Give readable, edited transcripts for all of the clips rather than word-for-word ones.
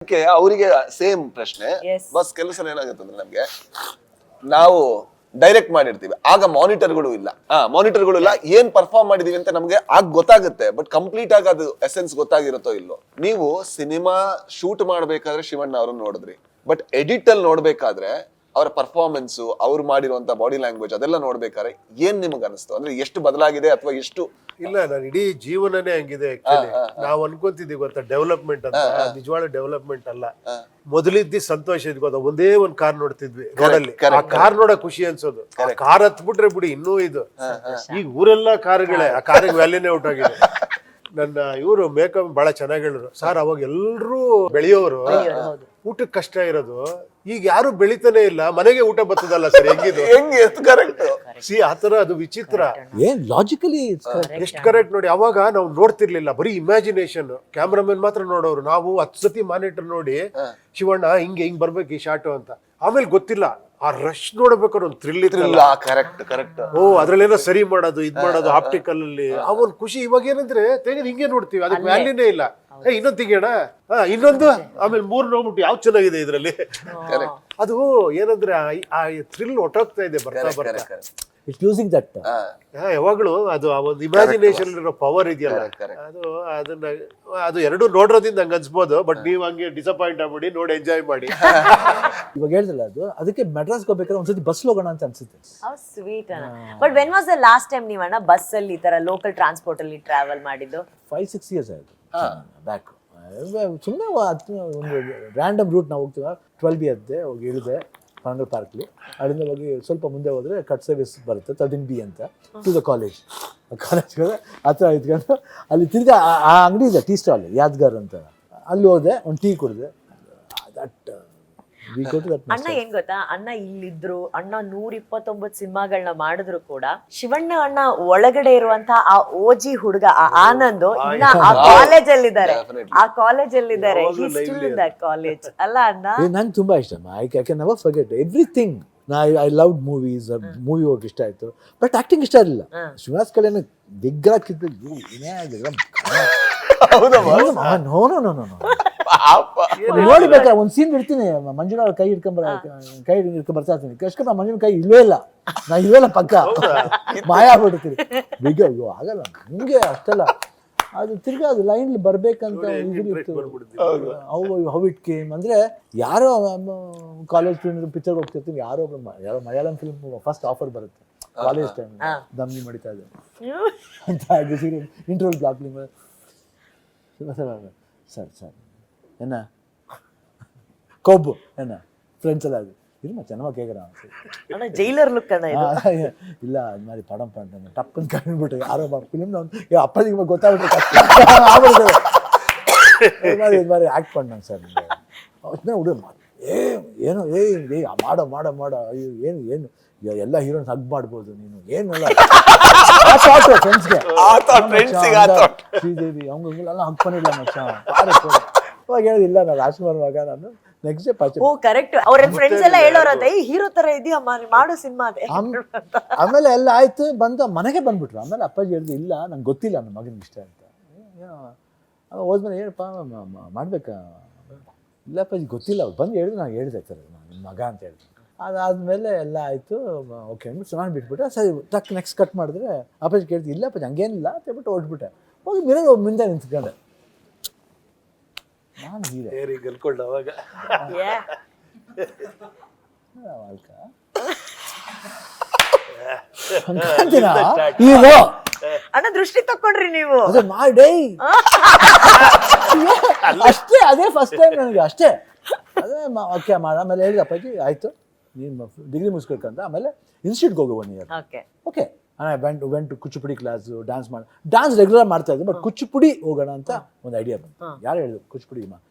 ಅವರಿಗೆ ಸೇಮ್ ಪ್ರಶ್ನೆ. Yes. Bus ಕೆಲಸ ಏನಾಗುತ್ತೆ ಅಂದ್ರೆ ನಮ್ಗೆ ನಾವು ಡೈರೆಕ್ಟ್ ಮಾಡಿರ್ತೀವಿ, ಆಗ ಮಾನಿಟರ್ಗಳು ಇಲ್ಲ. ಏನ್ ಪರ್ಫಾರ್ಮ್ ಮಾಡಿದೀವಿ ಅಂತ ನಮ್ಗೆ ಆಗ ಗೊತ್ತಾಗುತ್ತೆ, ಬಟ್ ಕಂಪ್ಲೀಟ್ ಆಗಿ ಅದು ಎಸೆನ್ಸ್ ಗೊತ್ತಾಗಿರುತ್ತೋ ಇಲ್ಲೋ. ನೀವು ಸಿನಿಮಾ ಶೂಟ್ ಮಾಡ್ಬೇಕಾದ್ರೆ ಶಿವಣ್ಣ ಅವ್ರನ್ನ ನೋಡಿದ್ರಿ, ಬಟ್ ಎಡಿಟ್ ಅಲ್ಲಿ ನೋಡ್ಬೇಕಾದ್ರೆ ಅವರ ಪರ್ಫಾರ್ಮೆನ್ಸ್, ಅವ್ರು ಮಾಡಿರುವಂತ ಬಾಡಿ ಲ್ಯಾಂಗ್ವೇಜ್ ಅದೆಲ್ಲ ನೋಡ್ಬೇಕಾದ್ರೆ ಏನ್ ನಿಮ್ಗೆ ಅನಿಸ್ತು? ಅಂದ್ರೆ ಎಷ್ಟು ಬದಲಾಗಿದೆ ಅಥವಾ ಎಷ್ಟು? ಇಲ್ಲ, ನಾನು ಇಡೀ ಜೀವನನೇ ಹಂಗಿದೆ. ನಾವ್ ಅನ್ಕೊಂತಿದೀವಿ ಗೊತ್ತಾ ಡೆವಲಪ್ಮೆಂಟ್ ಅಂತ, ನಿಜವಾದ ಡೆವಲಪ್ಮೆಂಟ್ ಅಲ್ಲ. ಮೊದಲಿದ್ದಿ ಸಂತೋಷ ಇದ್ ಗೊತ್ತಾ, ಒಂದೇ ಒಂದ್ ಕಾರ್ ನೋಡ್ತಿದ್ವಿ ರೋಡಲ್ಲಿ, ಆ ಕಾರ್ ನೋಡ ಖುಷಿ ಅನ್ಸೋದು. ಕಾರ್ ಹತ್ಬಿಟ್ರೆ ಬಿಡಿ ಇನ್ನೂ ಇದು. ಈಗ ಊರೆಲ್ಲ ಕಾರ್ಗಳೇ, ಆ ಕಾರಿಗೆ ವ್ಯಾಲ್ಯೂನೇ ಔಟ್ ಆಗಿದೆ. ನನ್ನ ಇವರು ಮೇಕಪ್ ಬಹಳ ಚೆನ್ನಾಗಿ ಹೇಳಿದ್ರು, ಸರ್ ಅವಾಗ ಎಲ್ರು ಬೆಳೆಯೋರು, ಊಟಕ್ಕೆ ಕಷ್ಟ ಇರೋದು. ಈಗ ಯಾರು ಬೆಳಿತಾನೆ ಇಲ್ಲ, ಮನೆಗೆ ಊಟ ಬರ್ತದಲ್ಲ ಸರ್, ಹೆಂಗಿದು ಕರೆಕ್ಟ್. ಸಿ ಆತರ ಅದು ವಿಚಿತ್ರ. ಏನ್ ಲಾಜಿಕಲಿ ಎಷ್ಟು ಕರೆಕ್ಟ್ ನೋಡಿ. ಅವಾಗ ನಾವು ನೋಡ್ತಿರ್ಲಿಲ್ಲ, ಬರೀ ಇಮ್ಯಾಜಿನೇಷನ್. ಕ್ಯಾಮ್ರಾಮನ್ ಮಾತ್ರ ನೋಡೋರು. ನಾವು 10 ಸತಿ ಮಾನಿಟರ್ ನೋಡಿ ಶಿವಣ್ಣ ಹಿಂಗ್ ಬರ್ಬೇಕು ಈ ಶಾಟು ಅಂತ. ಆಮೇಲೆ ಗೊತ್ತಿಲ್ಲ, ಆ ರಶ್ ನೋಡ್ಬೇಕಾದ್ರೆ ಒಂದು ಥ್ರಿಲ್ ಇತ್ತಲ್ಲ. ಕರೆಕ್ಟ್. ಓ ಅದ್ರಲ್ಲೇನೋ ಸರಿ ಮಾಡೋದು, ಇದ್ ಮಾಡೋದು ಆಪ್ಟಿಕಲ್ ಅಲ್ಲಿ, ಆ ಒಂದು ಖುಷಿ. ಇವಾಗ ಏನಂದ್ರೆ ತೆಗೆದು ಹಿಂಗೆ ನೋಡ್ತೀವಿ, ಅದಕ್ಕೆ ವ್ಯಾಲ್ಯೂನೇ ಇಲ್ಲ. ಇನ್ನೊಂದು ತೆಗಿಯೋಣ, ಇನ್ನೊಂದು, ಆಮೇಲೆ 3 ನೋಡ್ಬಿಟ್ಟು ಯಾವ್ದು ಚೆನ್ನಾಗಿದೆ ಇದ್ರಲ್ಲಿ. ಅದು ಏನಂದ್ರೆ ಆ ಥ್ರಿಲ್ ಒಟ್ಟೋಗ್ತಾ ಇದೆ ಬರ್ತಾ ಬರ್ತಾ. It's losing that. ಯಾವಾಗ್ಲೂ ಅದು ಆ ಒಂದು ಇಮ್ಯಾಜಿನೇಷನ್ ಇರೋ ಪವರ್ ಇದೆಯಲ್ಲ, ಅದು ಎರಡು ನೋಡೋದ್ರಿಂದ ಹಂಗ ಅನ್ಸ್ಬೋದು. ಬಟ್ ನೀವ್ ಹಂಗೆ ಡಿಸಪಾಯಿಂಟ್ ಆಗ್ಬಿಡಿ, ನೋಡಿ ಎಂಜಾಯ್ ಮಾಡಿ. ಇವಾಗ ಹೇಳ್ದಲ್ಲ ಅದು, ಅದಕ್ಕೆ ಮೆಡ್ರಾಸ್ ಹೋಗ್ಬೇಕಾದ್ರೆ ಒಂದ್ಸತಿ ಬಸ್ ಹೋಗೋಣ ಅಂತ ಅನ್ಸುತ್ತೆ. ಸ್ವೀಟ್ ಅಣ್ಣ. But when was the last time ನೀವಣ್ಣ ಬಸ್ ಅಲ್ಲಿ ಈ ತರ ಲೋಕಲ್ ಟ್ರಾನ್ಸ್ಪೋರ್ಟ್ ಅಲ್ಲಿ ಟ್ರಾವೆಲ್ ಮಾಡಿದ್ದು? 5-6 years ಆಯ್ತು ಬ್ಯಾಕ್. ಸುಮ್ಮನೆ ಒಂದು ರ್ಯಾಂಡಮ್ ರೂಟ್ ನಾವು ಹೋಗ್ತೀವಿ. 12B ಎದ್ದೆ, ಹೋಗಿ ಇಳಿದೆ ಪನಗಲ್ ಪಾರ್ಕ್ಲಿ. ಅಲ್ಲಿಂದ ಹೋಗಿ ಸ್ವಲ್ಪ ಮುಂದೆ ಹೋದ್ರೆ ಕಟ್ ಸರ್ವಿಸ್ ಬರುತ್ತೆ 13B ಅಂತ, ಟು ದ ಕಾಲೇಜ್ ಹತ್ರ ಇದ್ಕೊಂಡು ಅಲ್ಲಿ ತಿರ್ಗಾ ಆ ಅಂಗಡಿ ಇದೆ, ಟೀ ಸ್ಟಾಲ್ ಯಾದ್ಗಾರ್ ಅಂತ. ಅಲ್ಲಿ ಹೋದೆ, ಒಂದು ಟೀ ಕುಡಿದೆ. ದಟ್ ಅಣ್ಣ ಏನ್ ಗೊತ್ತಾ, ಅಣ್ಣ ಇಲ್ಲಿದ್ರು, ಅಣ್ಣ 129 ಸಿನಿಮಾಗಳನ್ನ ಮಾಡಿದ್ರು ಕೂಡ ಶಿವಣ್ಣ ಅಣ್ಣ ಒಳಗಡೆ ಇರುವಂತ ಆ ಓಜಿ ಹುಡುಗ, ಆ ಆನಂದ್ ಇನ್ನ ಆ ಕಾಲೇಜ್ ಅಲ್ಲಿದ್ದಾರೆ, ಆ ಕಾಲೇಜ್ ಅಲ್ಲಿದ್ದಾರೆ. ಕಾಲೇಜ್ ಅಲ್ಲ ಅಣ್ಣ? ನಂಗೆ ತುಂಬಾ ಇಷ್ಟ. I can never forget everything. I love movies. Movie ಹೋಗಿ ಇಷ್ಟ ಆಯ್ತು, ಬಟ್ ಆಕ್ಟಿಂಗ್ ಇಷ್ಟ ಇರಲಿಲ್ಲ. ಶ್ರೀನಿವಾಸ್ ಕಲ್ಯಾಣ ದಿಗ್ಗರಾಕಿದ್ದು ನೋಡ್ಬೇಕಾ ಒಂದ್ ಸೀನ್ ಇಡ್ತೀನಿ, ಮಂಜುಳ ಕೈ ಹಿಡ್ಕೊಂಡ್ ಬರ್ತಾ ಇರ್ತೀನಿ. ಕಷ್ಟ ಮಂಜುಳ ಕೈ ಇಲ್ವೇ ಇಲ್ಲ ಪಕ್ಕ ಮಾಯ ಆಗ್ಬಿಡ್ತೀನಿ. ಬಿಗ್ ಅಯ್ಯೋ ಆಗಲ್ಲ ನಿಮ್ಗೆ ಅಷ್ಟಲ್ಲ. ಅದು ತಿರ್ಗಾ ಅದು ಲೈನ್ ಬರ್ಬೇಕಂತ ಹೌ ಇಟ್ ಕೇಮ್ ಅಂದ್ರೆ, ಯಾರೋ ಕಾಲೇಜ್ ಪಿಕ್ಚರ್ ಹೋಗ್ತಿರ್ತೀನಿ, ಯಾರೋ ಮಲಯಾಳಂ ಫಿಲ್ಮ್ ಫಸ್ಟ್ ಆಫರ್ ಬರುತ್ತೆ ಕಾಲೇಜ್ ಟೈಮ್, ದಮ್ನಿ ಮಾಡಿತಾ ಇದೆ ಅಂತ ಇಂಟರ್ವಲ್ ಬ್ಲಾಕ್ ಸರ್ என்ன ಕೊಬ್ಬು என்ன ஃப்ரெண்ட்ஸ் எல்லாம் அது இருமா சென்னமா கேட்குறான். ஆனா ஜெயிலர் லுக் அண்ணா இது இல்ல அது மாதிரி படம் பண்றாங்க டப்புன்னு கண்டுபிட்டு யாரோ ஃபிலிம் அப்பதிகமா ಗೊತ್ತಾಗ್ಬಿಟ್ಟು இது மாதிரி ಆಕ್ಟ್ பண்ணாங்க சார். ಉಡು ಏನೋ ಮಾಡ ಅಯ್ಯೋ ಏನು ಎಲ್ಲ ಹೀರೋಯಿನ್ಸ್ ಹಗ್ ಮಾಡ್ಬೋದು ನೀನು, ಏನಲ್ಲ ಫ್ರೆಂಡ್ಸ್ಗೆ ಶ್ರೀದೇವಿ ಅವங்கெல்லாம் ಹಗ್ பண்ணிடலாம் மச்சான் ಅವಾಗ ಹೇಳಿಲ್ಲ, ನಾನು ರಾಜ್ಕುಮಾರ್ ಮಗ, ನಾನು ನೆಕ್ಸ್ಟ್ ಡೇ ಪರ್ಚೇಸ್. ಓ ಕರೆಕ್ಟ್. ಅವ್ರ ಫ್ರೆಂಡ್ಸ್ ಎಲ್ಲ ಹೇಳೋರಂತ, ಈ ಹೀರೋ ತರ ಇದೆಯಮ್ಮ ಮಾಡು ಸಿನಿಮಾ ಅದೇ. ಆಮೇಲೆ ಎಲ್ಲ ಆಯ್ತು, ಬಂದು ಮನೆಗೆ ಬಂದ್ಬಿಟ್ರು. ಆಮೇಲೆ ಅಪ್ಪಾಜಿ ಹೇಳಿದ್ರು, ಇಲ್ಲ ನಂಗೆ ಗೊತ್ತಿಲ್ಲ ನನ್ನ ಮಗನಿಗೆ ಇಷ್ಟ ಅಂತ. ಹೋದ್ಮೇಲೆ ಏನಪ್ಪ ಮಾಡ್ಬೇಕಾ? ಇಲ್ಲ ಅಪ್ಪಾಜಿ ಗೊತ್ತಿಲ್ಲ. ಅವ್ರು ಬಂದು ಹೇಳಿದ್ರು, ನಾನು ಹೇಳಿದೆ ಸರ್ ನಿಮ್ಮ ಮಗ ಅಂತ ಹೇಳಿದ್ರು. ಅದಾದ್ಮೇಲೆ ಎಲ್ಲ ಆಯ್ತು, ಓಕೆ ಅಂದ್ಬಿಟ್ಟು ಚೆನ್ನಾಗಿ ಬಿಟ್ಬಿಟ್ಟೆ. ಸರಿ ಟಕ್ ನೆಕ್ಸ್ಟ್ ಕಟ್ ಮಾಡಿದ್ರೆ ಅಪ್ಪಾಜಿ ಕೇಳ್ತೀವಿ, ಇಲ್ಲ ಅಪ್ಪಾಜಿ ಹಂಗೇನಿಲ್ಲ ಅಂತ ಹೇಳ್ಬಿಟ್ಟು ಹೊರಟ್ಬಿಟ್ಟೆ. ಹೋಗಿ ಮಿರರ್ ಮುಂದೆ ನಿಂತ್ಕೊಂಡೆ. ನಾನು ಗೆಲ್ಕೊಂಡ ಅವಾಗ ಅಣ್ಣ ದೃಷ್ಟಿ ತಕೊಂಡ್ರಿ ನೀವು? ಅದೇ ಮಾಡಿ ಅಷ್ಟೇ, ಅದೇ ಫಸ್ಟ್ ಟೈಮ್ ನನಗೆ ಅಷ್ಟೇ. ಅದೇ ಓಕೆ ಆಮೇಲೆ ಹೇಳಿದ ಅಪ್ಪಾಜಿ ಆಯ್ತು ನೀನು ಡಿಗ್ರಿ ಮುಗಿಸ್ಬೇಕಂತ. ಆಮೇಲೆ ಇನ್ಸ್ಟಿಟ್ಯೂಟ್ಗೆ ಹೋಗು 1 year. Okay went Kuchipudi class, dance regular ಮಾಡ್ತಾ ಇದ್ದೆ, ಬಟ್ ಕುಚ್ಚುಪುಡಿ ಹೋಗೋಣ ಅಂತ ಒಂದು ಐಡಿಯಾ ಬಂತು. ಯಾರು ಹೇಳಿದ್ರು ಕುಚ್ಚುಪುಡಿ?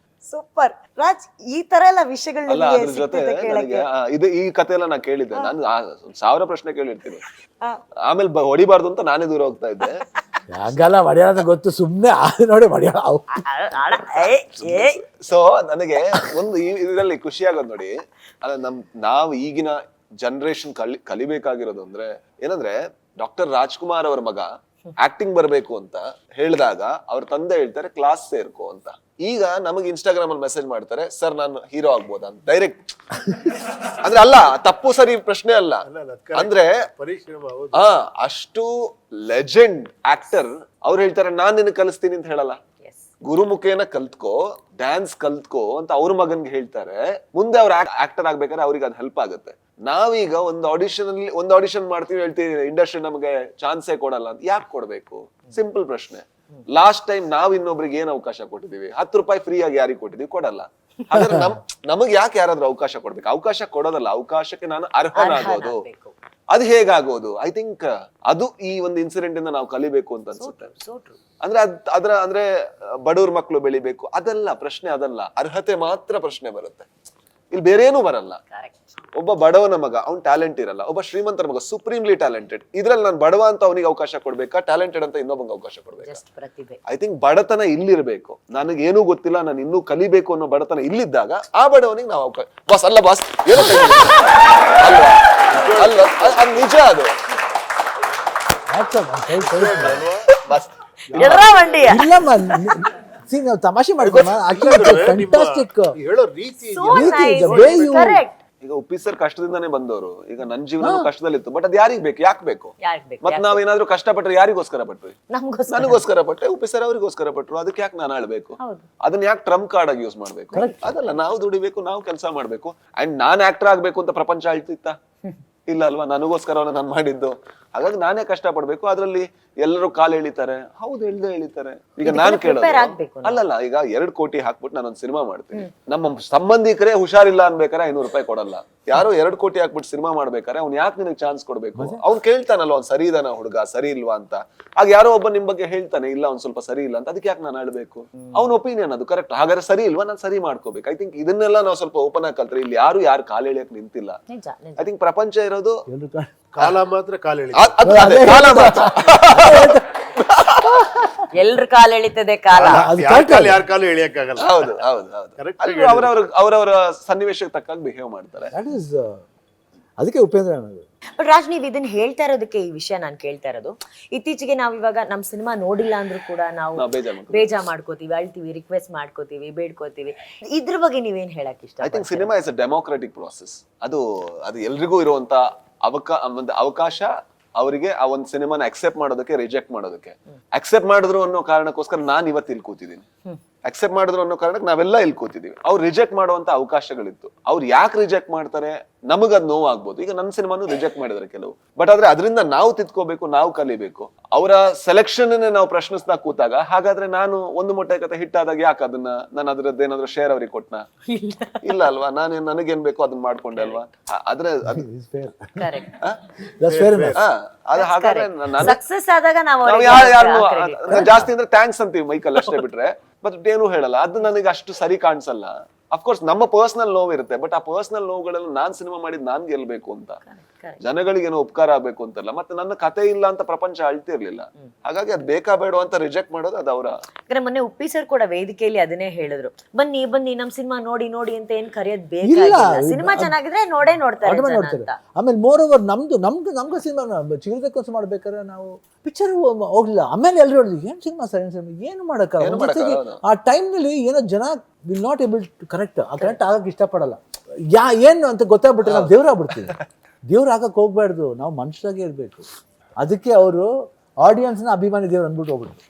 ಸೂಪರ್ ರಾಜ್, ಈ ತರ ಎಲ್ಲ ವಿಷಯಗಳು ಈ ಕತೆ ಎಲ್ಲ ನಾ ಕೇಳಿದ್ದೆ. ನಾನು 1000 ಪ್ರಶ್ನೆ ಕೇಳಿರ್ತೀನಿ, ಆಮೇಲೆ ಹೊಡಿಬಾರ್ದು ಅಂತ ನಾನೇ ದೂರ ಹೋಗ್ತಾ ಇದ್ದೆ. ಹಂಗಲ್ಲ, ಹೊಡೆಯೋದ ಗೊತ್ತು, ಸುಮ್ನೆ ನೋಡಿ ಹೊಡೆಯ. ಸೊ ನನಗೆ ಒಂದು ಇದರಲ್ಲಿ ಖುಷಿ ಆಗೋದು ನೋಡಿ, ನಾವು ಈಗಿನ ಜನರೇಷನ್ ಕಲಿಬೇಕಾಗಿರೋದು ಅಂದ್ರೆ ಏನಂದ್ರೆ, ಡಾಕ್ಟರ್ ರಾಜ್ಕುಮಾರ್ ಅವರ ಮಗ ಆಕ್ಟಿಂಗ್ ಬರ್ಬೇಕು ಅಂತ ಹೇಳಿದಾಗ ಅವ್ರ ತಂದೆ ಹೇಳ್ತಾರೆ ಕ್ಲಾಸ್ ಸೇರ್ಕೋ ಅಂತ. ಈಗ ನಮಗೆ ಇನ್ಸ್ಟಾಗ್ರಾಮ್ ಅಲ್ಲಿ ಮೆಸೇಜ್ ಮಾಡ್ತಾರೆ, ಸರ್ ನಾನು ಹೀರೋ ಆಗ್ಬೋದಾ ಅಂತ ಡೈರೆಕ್ಟ್. ಅಂದ್ರೆ ಅಲ್ಲ, ತಪ್ಪು ಸರಿ ಪ್ರಶ್ನೆ ಅಲ್ಲ. ಅಂದ್ರೆ ಪರಿಶ್ರಮ ಹೌದು. ಅಷ್ಟು ಲೆಜೆಂಡ್ ಆಕ್ಟರ್ ಅವ್ರು ಹೇಳ್ತಾರೆ ನಾನ್ ನಿನಗೆ ಕಲಿಸ್ತೀನಿ ಅಂತ ಹೇಳಲ್ಲ. ಗುರುಮುಖೇನ ಕಲ್ತ್ಕೋ, ಡ್ಯಾನ್ಸ್ ಕಲ್ತ್ಕೋ ಅಂತ ಅವ್ರ ಮಗನ್ಗೆ ಹೇಳ್ತಾರೆ. ಮುಂದೆ ಅವ್ರ ಆಕ್ಟರ್ ಆಗ್ಬೇಕಾದ್ರೆ ಅವ್ರಿಗೆ ಅದು ಹೆಲ್ಪ್ ಆಗುತ್ತೆ. ನಾವೀಗ ಒಂದು ಆಡಿಷನ್ ಮಾಡ್ತೀವಿ, ಹೇಳ್ತೀವಿ ಇಂಡಸ್ಟ್ರಿ ನಮಗೆ ಚಾನ್ಸೇ ಕೊಡಲ್ಲ ಅಂತ. ಯಾಕೆ ಕೊಡ್ಬೇಕು? ಸಿಂಪಲ್ ಪ್ರಶ್ನೆ. ಲಾಸ್ಟ್ ಟೈಮ್ ನಾವ್ ಇನ್ನೊಬ್ರಿಗೆ ಏನ್ ಅವಕಾಶ ಕೊಟ್ಟಿದೀವಿ? 10 ರೂಪಾಯಿ ಫ್ರೀ ಆಗಿ ಯಾರಿಗೆ ಕೊಟ್ಟಿದೀವಿ? ಕೊಡಲ್ಲ. ಹಾಗಾದ್ರೆ ನಮಗ್ ಯಾಕೆ ಯಾರಾದ್ರೂ ಅವಕಾಶ ಕೊಡ್ಬೇಕು? ಅವಕಾಶ ಕೊಡೋದಲ್ಲ, ಅವಕಾಶಕ್ಕೆ ನಾನು ಅರ್ಹನಾಗೋದು. ಅದು ಹೇಗಾಗೋದು? ಐ ಥಿಂಕ್ ಅದು ಈ ಒಂದು ಇನ್ಸಿಡೆಂಟ್ ಇಂದ ನಾವು ಕಲಿಬೇಕು ಅಂತ ಅನ್ಸುತ್ತೆ. ಅಂದ್ರೆ ಅಂದ್ರೆ ಬಡವ್ರ ಮಕ್ಕಳು ಬೆಳಿಬೇಕು ಅದಲ್ಲ ಪ್ರಶ್ನೆ, ಅದಲ್ಲ. ಅರ್ಹತೆ ಮಾತ್ರ ಪ್ರಶ್ನೆ ಬರುತ್ತೆ, ಇಲ್ಲಿ ಬೇರೆ ಏನೂ ಬರಲ್ಲ. ಒಬ್ಬ ಬಡವನ ಮಗ, ಅವ್ನ್ ಟ್ಯಾಲೆಂಟ್ ಇರಲ್ಲ. ಒಬ್ಬ ಶ್ರೀಮಂತರ ಮಗ ಸುಪ್ರೀಮ್ಲಿ ಟ್ಯಾಲೆಂಟೆಡ್. ಇದ್ರಲ್ಲಿ ನಾನು ಬಡವ ಅಂತ ಅವನಿಗೆ ಅವಕಾಶ ಕೊಡ್ಬೇಕಾ, ಟ್ಯಾಲೆಂಟೆಡ್ ಅಂತ ಇನ್ನೊಬ್ಬಂಗೆ ಅವಕಾಶ ಕೊಡ್ಬೇಕಾ? ಐ ಥಿಂಕ್ ಬಡತನ ಇಲ್ಲಿರ್ಬೇಕು. ನನಗೆ ಏನೂ ಗೊತ್ತಿಲ್ಲ, ನಾನು ಇನ್ನೂ ಕಲಿಬೇಕು ಅನ್ನೋ ಬಡತನ ಇಲ್ಲಿದ್ದಾಗ ಆ ಬಡವನಿಗೆ ನಾವು ಅವಕಾಶ. ಬಾಸ್ ಅಲ್ಲ ಬಾಸ್, ಏನೋ ಅಲ್ವಾ? ಅಲ್ಲ, ಅದು ನಿಜ. ಅದು ಇಲ್ಲಮ್ಮ, ನಾವು ತಮಾಷೆ ಮಾಡ್ಕೊಂಡು ಹೇಳೋ ರೀತಿ ಈಗ ಉಪ್ಪಿ ಸರ್ ಕಷ್ಟದಿಂದಾನೇ ಬಂದವರು. ಈಗ ನನ್ನ ಜೀವನ ಕಷ್ಟದಲ್ಲಿತ್ತು, ಬಟ್ ಅದ್ ಯಾರಿಗ್ ಬೇಕು? ಯಾಕೆ ಬೇಕು? ಮತ್ ನಾವೇನಾದ್ರೂ ಕಷ್ಟಪಟ್ರೆ ಯಾರಿಗೋಸ್ಕರ ಪಟ್ವಿ? ನನಗೋಸ್ಕರ ಪಟ್ಟೆ, ಉಪ್ಪಿ ಸರ್ ಅವ್ರಿಗೋಸ್ಕರ ಪಟ್ರು. ಅದಕ್ಕೆ ಯಾಕೆ ನಾನು ಆಳ್ಬೇಕು? ಅದನ್ನ ಯಾಕೆ ಟ್ರಂಪ್ ಕಾರ್ಡ್ ಆಗಿ ಯೂಸ್ ಮಾಡ್ಬೇಕು? ಅದಲ್ಲ, ನಾವು ದುಡಿಬೇಕು, ನಾವು ಕೆಲಸ ಮಾಡ್ಬೇಕು. ಅಂಡ್ ನಾನ್ ಆಕ್ಟರ್ ಆಗ್ಬೇಕು ಅಂತ ಪ್ರಪಂಚ ಆಳ್ತಿತ್ತ? ಇಲ್ಲ ಅಲ್ವಾ? ನನಗೋಸ್ಕರ ನಾನು ಮಾಡಿದ್ದು. ಹಾಗಾಗಿ ನಾನೇ ಕಷ್ಟ ಪಡ್ಬೇಕು. ಅದ್ರಲ್ಲಿ ಎಲ್ಲರೂ ಕಾಲು ಎಳಿತಾರೆ. ಹೌದು, ಎಳಿತಾರೆ. ಈಗ ನಾನ್ ಕೇಳೋದು ಅಲ್ಲಲ್ಲ, ಈಗ 2 ಕೋಟಿ ಹಾಕ್ಬಿಟ್ಟು ನಾನೊಂದು ಸಿನಿಮಾ ಮಾಡ್ತೀನಿ. ನಮ್ಮ ಸಂಬಂಧಿಕರೇ ಹುಷಾರಿಲ್ಲ ಅನ್ಬೇಕಾರೆ 500 ರೂಪಾಯಿ ಕೊಡಲ್ಲ. ಯಾರೋ 2 ಕೋಟಿ ಹಾಕ್ಬಿಟ್ಟು ಸಿನಿಮಾ ಮಾಡ್ಬೇಕಾರೆ ಅವ್ನು ಯಾಕೆ ನಿನಗೆ ಚಾನ್ಸ್ ಕೊಡ್ಬೇಕು? ಅವ್ನು ಕೇಳ್ತಾನಲ್ಲ, ಅವ್ನು ಸರಿ ಇದಾನ ಹುಡುಗ, ಸರಿ ಇಲ್ವಾ ಅಂತ. ಆಗ ಯಾರೋ ಒಬ್ಬ ನಿಮ್ ಬಗ್ಗೆ ಹೇಳ್ತಾನೆ, ಇಲ್ಲ ಅವ್ನು ಸ್ವಲ್ಪ ಸರಿ ಇಲ್ಲ ಅಂತ. ಅದಕ್ಕೆ ಯಾಕೆ ನಾನು ಆಳ್ಬೇಕು? ಅವ್ನ ಒಪಿನಿಯನ್, ಅದು ಕರೆಕ್ಟ್. ಹಾಗಾದ್ರೆ ಸರಿ ಇಲ್ವಾ, ನಾನು ಸರಿ ಮಾಡ್ಕೋಬೇಕು. ಐ ಥಿಂಕ್ ಇದನ್ನೆಲ್ಲ ನಾವು ಸ್ವಲ್ಪ ಓಪನ್ ಆಗಿ ಕಲ್ತ್ರೆ ಇಲ್ಲಿ ಯಾರು ಕಾಲು ಎಳಿಯಕ್ ನಿಂತಿಲ್ಲ. ಐ ಥಿಂಕ್ ಪ್ರಪಂಚ ಇರೋದು ಕಾಲ ಮಾತ್ರ ಕಾಲು ಎಳಿ. ಎಲ್ರ ಕಾಲು ಎಳಿತದೆ ಕಾಲ. ಯಾರ ಕಾಲು ಎಳಿಯಕ್ಕಾಗಲ್ಲ. ಹೌದು ಹೌದು ಹೌದು. ಅವರವರ ಸನ್ನಿವೇಶಕ್ಕೆ ತಕ್ಕಾಗಿ ಬಿಹೇವ್ ಮಾಡ್ತಾರೆ. ಅದಕ್ಕೆ ಉಪೇಂದ್ರ ಅನ್ನೋದು. ಬಟ್ ರಾಜ್, ನೀವ್ ಇದನ್ನ ಹೇಳ್ತಾ ಇರೋದಕ್ಕೆ ಈ ವಿಷಯ ನಾನು ಕೇಳ್ತಾ ಇರೋದು, ಇತ್ತೀಚೆಗೆ ನಾವ್ ಇವಾಗ ನಮ್ ಸಿನಿಮಾ ನೋಡಿಲ್ಲ ಅಂದ್ರೂ ಕೂಡ ನಾವು ಬೇಜಾರ್ ಮಾಡ್ಕೋತೀವಿ, ಅಳ್ತೀವಿ, ರಿಕ್ವೆಸ್ಟ್ ಮಾಡ್ಕೋತೀವಿ, ಬೇಡ್ಕೋತೀವಿ. ಇದ್ರ ಬಗ್ಗೆ ನೀವೇನ್ ಹೇಳಕ್ ಇಷ್ಟ? I think cinema is a democratic process. ಅದು ಎಲ್ರಿಗೂ ಇರುವಂತ ಅವಕಾಶ. ಅವರಿಗೆ ಆ ಒಂದು ಸಿನಿಮಾನ ಅಕ್ಸೆಪ್ಟ್ ಮಾಡೋದಕ್ಕೆ, ರಿಜೆಕ್ಟ್ ಮಾಡೋದಕ್ಕೆ. ಅಕ್ಸೆಪ್ಟ್ ಮಾಡಿದ್ರು ಅನ್ನೋ ಕಾರಣಕ್ಕೋಸ್ಕರ ನಾನ್ ಇವತ್ತು ಇಲ್ಲಿ ಕೂತಿದ್ದೀನಿ. ಅಕ್ಸೆಪ್ಟ್ ಮಾಡಿದ್ರು ಅನ್ನೋ ಕಾರಣಕ್ಕೆ ನಾವೆಲ್ಲ ಇಲ್ಲಿ ಕೂತಿದೀವಿ. ಅವ್ರು ರಿಜೆಕ್ಟ್ ಮಾಡುವಂತ ಅವಕಾಶಗಳಿತ್ತು. ಅವ್ರು ಯಾಕೆ ರಿಜೆಕ್ಟ್ ಮಾಡ್ತಾರೆ? ನಮಗದ್ ನೋವಾಗ್ಬೋದು. ಈಗ ನನ್ನ ಸಿನಿಮಾನು ರಿಜೆಕ್ಟ್ ಮಾಡಿದ್ರೆ ಕೆಲವು, ಬಟ್ ಆದ್ರೆ ಅದರಿಂದ ನಾವು ತಿದ್ಕೋಬೇಕು, ನಾವು ಕಲಿಬೇಕು. ಅವರ ಸೆಲೆಕ್ಷನ್ ನಾವು ಪ್ರಶ್ನಿಸ್ತಾ ಕೂತಾಗ, ಹಾಗಾದ್ರೆ ನಾನು ಒಂದು ಮೊಟ್ಟೆ ಕತೆ ಹಿಟ್ ಆದಾಗ ಯಾಕೆ ಅದನ್ನ ನಾನು ಅದ್ರದ್ದು ಏನಾದ್ರು ಶೇರ್ ಅವ್ರಿಗೆ ಕೊಟ್ನಾ? ಇಲ್ಲ ಅಲ್ವಾ? ನನಗೇನ್ ಬೇಕೋ ಅದನ್ನ ಮಾಡ್ಕೊಂಡೆ ಅಲ್ವಾ? ಆದ್ರೆ ಅದು ಹಾಗಾದ್ರೆ ಸಕ್ಸಸ್ ಆದಾಗ ನಾವು ಜಾಸ್ತಿ ಅಂದ್ರೆ ಥ್ಯಾಂಕ್ಸ್ ಅಂತೀವಿ ಮೈಕಲ್ಲಿ ಅಷ್ಟೇ, ಬಿಟ್ರೆ ಬಟ್ ಏನು ಹೇಳಲ್ಲ. ಅದು ನನಗೆ ಅಷ್ಟು ಸರಿ ಕಾಣಿಸಲ್ಲ. ಅಫ್ಕೋರ್ಸ್ ನಮ್ಮ ಪರ್ಸನಲ್ ನೋವು ಇರುತ್ತೆ, ಬಟ್ ಆ ಪರ್ಸನಲ್ ನೋವುಗಳೆಲ್ಲ ನಾನ್ ಸಿನಿಮಾ ಮಾಡಿದ್ ನಾನ್ ಗೆಲ್ಬೇಕು ಅಂತ, ಜನಗಳಿಗೇನೋ ಉಪಕಾರ ಆಗ್ಬೇಕು ಅಂತಲ್ಲ. ಮತ್ತೆ ನನ್ನ ಕತೆ ಇಲ್ಲ ಅಂತ ಪ್ರಪಂಚ ಅಳ್ತಿರ್ಲಿಲ್ಲ. ಹಾಗಾಗಿ ಅದ್ ಬೇಕಾ ಬೇಡ ಅಂತ ರಿಜೆಕ್ಟ್ ಮಾಡೋದು ಅದು ಅವರ. ಮೊನ್ನೆ ಉಪ್ಪಿ ಸರ್ ಕೂಡ ವೇದಿಕೆಯಲ್ಲಿ ಅದನ್ನೇ ಹೇಳಿದ್ರು, ಬನ್ನಿ ನಮ್ ಸಿನಿಮಾ ನೋಡಿ ಅಂತ ಏನ್ ಕರೆಯೋದ್ ಬೇಕಾಗಿಲ್ಲ, ಸಿನಿಮಾ ಚೆನ್ನಾಗಿದ್ರೆ ನೋಡ್ತಾರೆ. ಆಮೇಲೆ ಮೋರ್ ಓವರ್ ನಮ್ಗೆ ಸಿನಿಮಾ ಚಿಗುರ್ದಕ್ಕೋಸ್ಕರ ಮಾಡ್ಬೇಕಾದ್ರೆ ನಾವು ಪಿಕ್ಚರ್ ಹೋಗ್ಲಿಲ್ಲ. ಆಮೇಲೆ ಎಲ್ರು ಹೇಳಿದ್ರು ಏನ್ ಸಿನಿಮಾ ಸರ್, ಏನು ಮಾಡಕ್ಕಾಗಲ್ಲ. ಆ ಟೈಮ್ ನಲ್ಲಿ ಏನೋ ಜನ will not able to connect ಆಗಕ್ಕೆ ಇಷ್ಟಪಡಲ್ಲ. ಏನು ಅಂತ ಗೊತ್ತಾಗ್ಬಿಟ್ರೆ ನಾವು ದೇವ್ರಾಗ್ಬಿಡ್ತೀವಿ. ದೇವ್ರು ಆಗಕ್ಕೆ ಹೋಗ್ಬಾರ್ದು, ನಾವು ಮನುಷ್ಯರಾಗೆ ಇರ್ಬೇಕು. ಅದಕ್ಕೆ ಅವರು ಆಡಿಯನ್ಸ್ನ ಅಭಿಮಾನಿ ದೇವ್ರು ಅಂದ್ಬಿಟ್ಟು ಹೋಗ್ಬಿಡ್ತು.